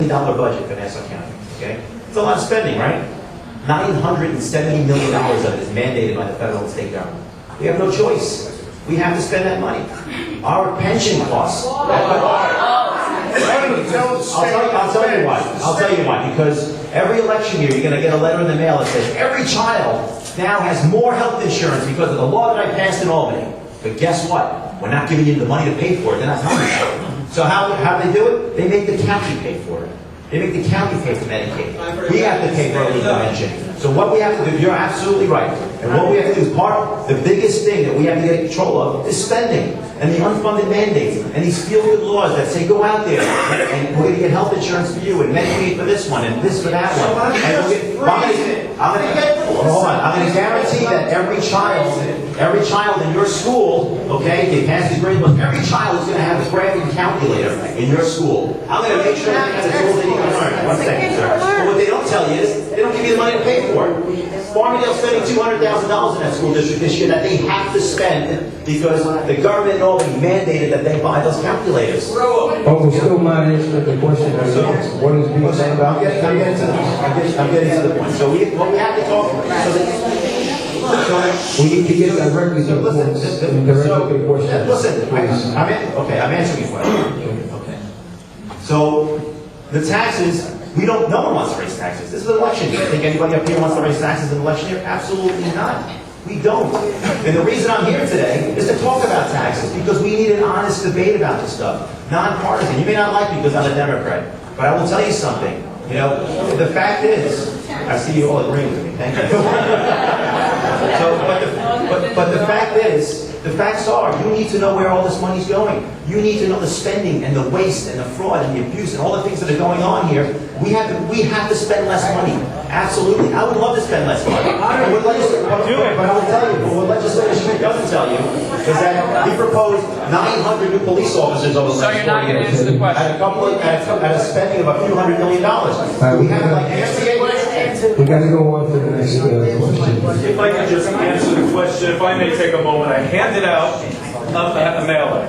$1 budget for Nassau County, okay? It's a lot of spending, right? $970 million of it is mandated by the federal and state government. We have no choice. We have to spend that money. Our pension costs. I'll tell you why. Because every election year, you're going to get a letter in the mail that says every child now has more health insurance because of the law that I passed in Albany. But guess what? We're not giving you the money to pay for it. They're not telling you. So how do they do it? They make the county pay for it. They make the county pay for Medicaid. We have to pay for early intervention. So what we have to do, you're absolutely right. And what we have to do is the biggest thing that we have to get control of is spending. And the unfunded mandates. And these feel-good laws that say go out there and we're going to get health insurance for you and Medicaid for this one and this for that one. And I'm going to guarantee that every child in your school, okay, they pass the grade book, every child is going to have a graphing calculator in your school. I'm going to make sure they have the tools they need to learn. One second, sir. But what they don't tell you is, they don't give you the money to pay for it. Farmingdale's spending $200,000 in that school district this year that they have to spend because the government in Albany mandated that they buy those calculators. Oh, we still not answering the question. What is being said about? I'm getting to the point. So we have to talk. We need to get directly to the point. Listen, I'm answering your question. Okay. So the taxes. No one wants to raise taxes. This is an election year. Think anybody up here wants to raise taxes in an election year? Absolutely not. We don't. And the reason I'm here today is to talk about taxes because we need an honest debate about this stuff. Nonpartisan. You may not like me because I'm a Democrat, but I will tell you something. You know, the fact is, I see you all agreeing with me. Thank you. But the fact is, the facts are, you need to know where all this money's going. You need to know the spending and the waste and the fraud and the abuse and all the things that are going on here. We have to spend less money. Absolutely. I would love to spend less money. But I will tell you, what legislature Schmidt doesn't tell you is that he proposed 900 new police officers over the So you're not going to answer the question. At a spending of a few $100 million. We have like we got to go on to the next question. If I could just answer the question, if I may take a moment, I handed out a mailer.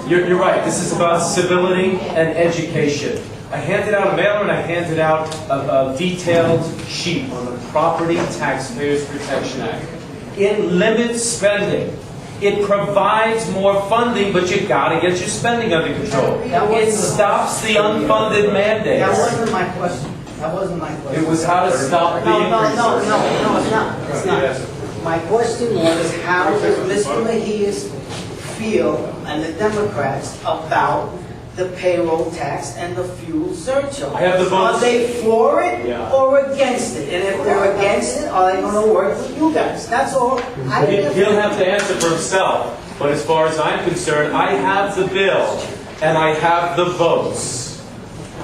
You're right, this is about civility and education. I handed out a mailer and I handed out a detailed sheet on the Property Taxpayers Protection Act. It limits spending. It provides more funding, but you got to get your spending under control. It stops the unfunded mandates. That wasn't my question. That wasn't my question. It was how to stop the increases. No, it's not. It's not. My question was, how does Mr. Mejias feel and the Democrats about the payroll tax and the fuel surcharge? I have the votes. Are they for it Yeah. or against it? And if they're against it, are they going to work with you guys? That's all. He'll have to answer for himself. But as far as I'm concerned, I have the bill and I have the votes.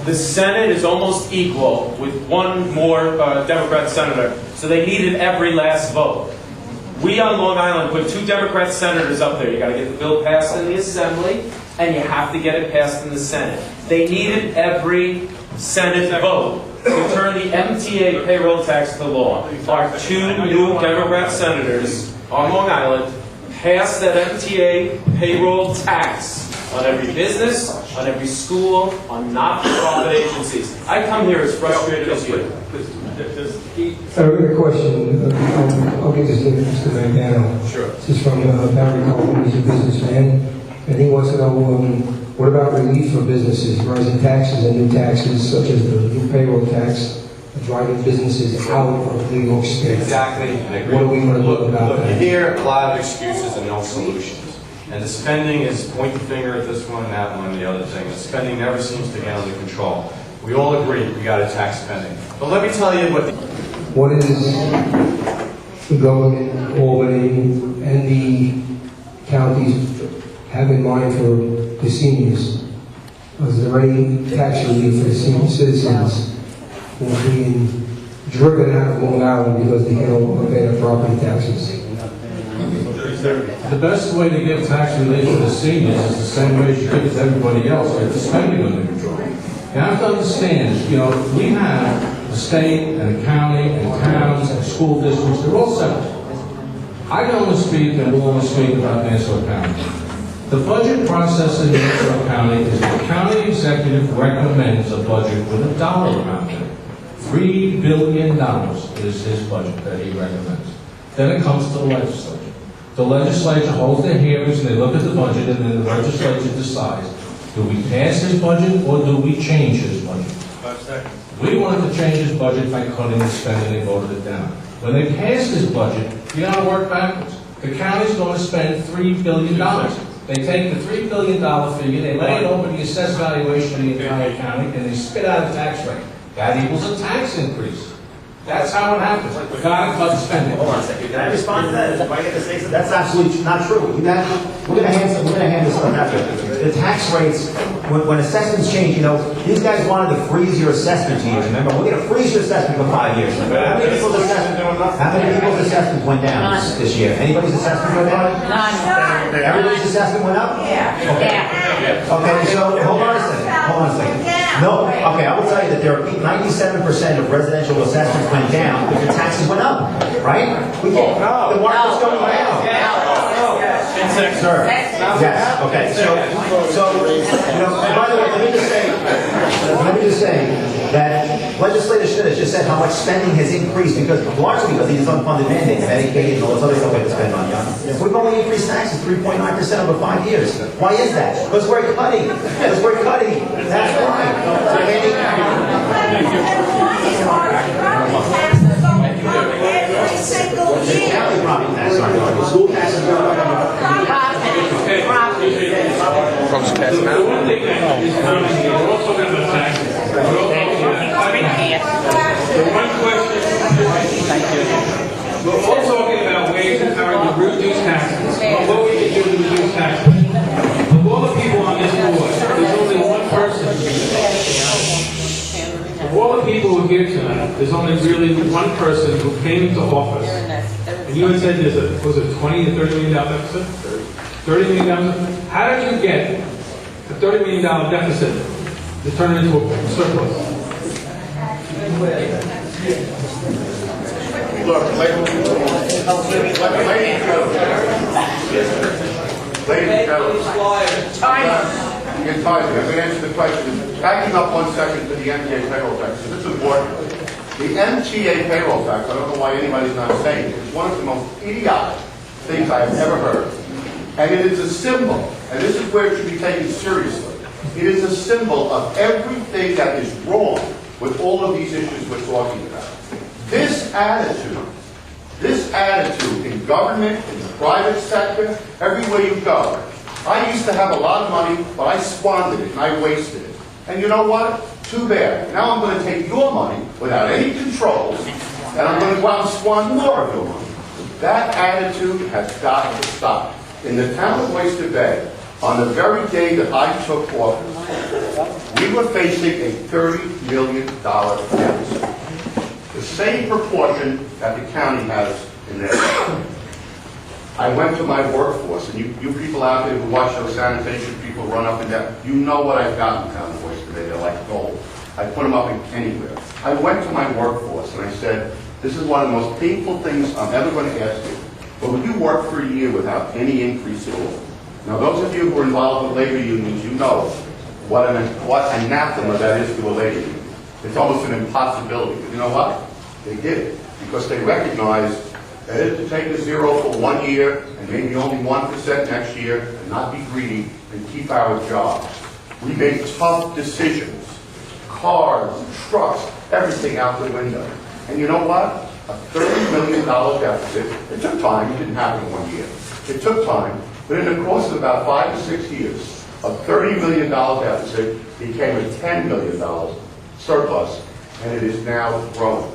The Senate is almost equal with one more Democrat senator, so they needed every last vote. We on Long Island put 2 Democrat senators up there. You got to get the bill passed in the Assembly, and you have to get it passed in the Senate. They needed every Senate vote to turn the MTA payroll tax to law. Our 2 new Democrat senators on Long Island passed that MTA payroll tax on every business, on every school, on not-for-profit agencies. I come here as frustrated as you. A question. I'll get this to Mr. Vandano. Sure. This is from Barry Coleman. He's a businessman, and he wants to know what about relief for businesses, rising taxes and new taxes, such as the new payroll tax, driving businesses out of New York State. Exactly. What are we going to do about Look, you that? hear a lot of excuses and no solutions. And the spending is point the finger at this one, that one, the other thing. The spending never seems to get under control. We all agree we got to tax spending. But let me tell you What is the government, Albany, and the counties have in mind for the seniors? Is there any tax relief for the senior citizens who are being driven out of Long Island because they can't pay their property taxes? The best way to get tax relief for the seniors is the same way you give it to everybody else, get the spending under control. You have to understand, we have a state and a county and towns and school districts, they're all separate. I can only speak and will only speak about Nassau County. The budget process in Nassau County is the county executive recommends a budget with a dollar amount in it. $3 billion is his budget that he recommends. Then it comes to the legislature. The legislature holds their hearings and they look at the budget, and then the legislature decides, do we pass his budget or do we change his budget? 5 seconds. We wanted to change his budget by cutting the spending and voted it down. When they passed his budget, you gotta work backwards. The county's gonna spend $3 billion. They take the $3 billion figure, they lay it over the assessed valuation of the entire county, and they spit out a tax rate. That equals a tax increase. That's how it happens. We gotta cut spending. Hold on a second, can I respond to that? If I get to say something? That's absolutely not true. We're gonna hand this stuff out. The tax rates, when assessments change, these guys wanted to freeze your assessment years, remember? We're gonna freeze your assessment for 5 years. How many people's assessment went down this year? Anybody's assessment went down? None. Everybody's assessment went up? Yeah. Okay, so, hold on a second. No, okay, I will tell you that there are 97% of residential assessments went down because the taxes went up, right? The market's going down. Sir, yes, okay, by the way, let me just say that legislators should have just said how much spending has increased largely because of these unfunded mandates, Medicaid and all those other stuff we have to spend money on. We've only increased taxes 3.9% over 5 years. Why is that? Because we're cutting. That's why. Every single The year. county property tax aren't going, the school taxes are going up. The one thing that is common here, we're all talking about taxes. We're all talking about the one question, we're all talking about ways and how to reduce taxes. What we can do to reduce taxes. Of all the people on this board, there's only one person. Of all the people who are here tonight, there's only really one person who came into office. And you had said there's was it $20 to $30 million deficit? $30 million? How did you get a $30 million deficit to turn it into a surplus? Look, ladies and gentlemen, you get tired. I'm going to answer the question. Backing up 1 second to the MTA payroll tax. This is important. The MTA payroll tax, I don't know why anybody's not saying it, is one of the most idiotic things I have ever heard. And it is a symbol, and this is where it should be taken seriously. It is a symbol of everything that is wrong with all of these issues we're talking about. This attitude in government, in the private sector, everywhere you go. I used to have a lot of money, but I squandered it and I wasted it. And you know what? Too bad. Now I'm going to take your money without any controls, and I'm going to go out and squander more of your money. That attitude has got to stop. In the town of Oyster Bay, on the very day that I took office, we were facing a $30 million deficit. The same proportion that the county has in there. I went to my workforce, and you people out there who watch those sanitation people run up and down, you know what I've got in town of Oyster Bay. They're like gold. I put them up anywhere. I went to my workforce and I said, this is one of the most painful things I'm ever going to ask you. But would you work for a year without any increase at all? Now, those of you who are involved with labor unions, you know what anathema that is to a labor union. It's almost an impossibility. But you know what? They did it because they recognized that is to take a zero for 1 year and maybe only 1% next year and not be greedy and keep our jobs. We made tough decisions. Cars, trucks, everything out the window. And you know what? A $30 million deficit. It took time. It didn't happen in 1 year. It took time. But in the course of about 5 to 6 years, a $30 million deficit became a $10 million surplus, and it is now growing.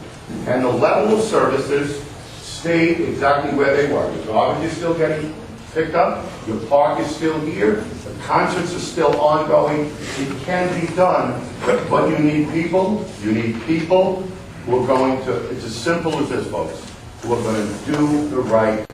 And the level of services stayed exactly where they were. The garbage is still getting picked up. Your park is still here. The concerts are still ongoing. It can be done, but you need people. You need people who are going to, it's as simple as this, folks, who are going to do the right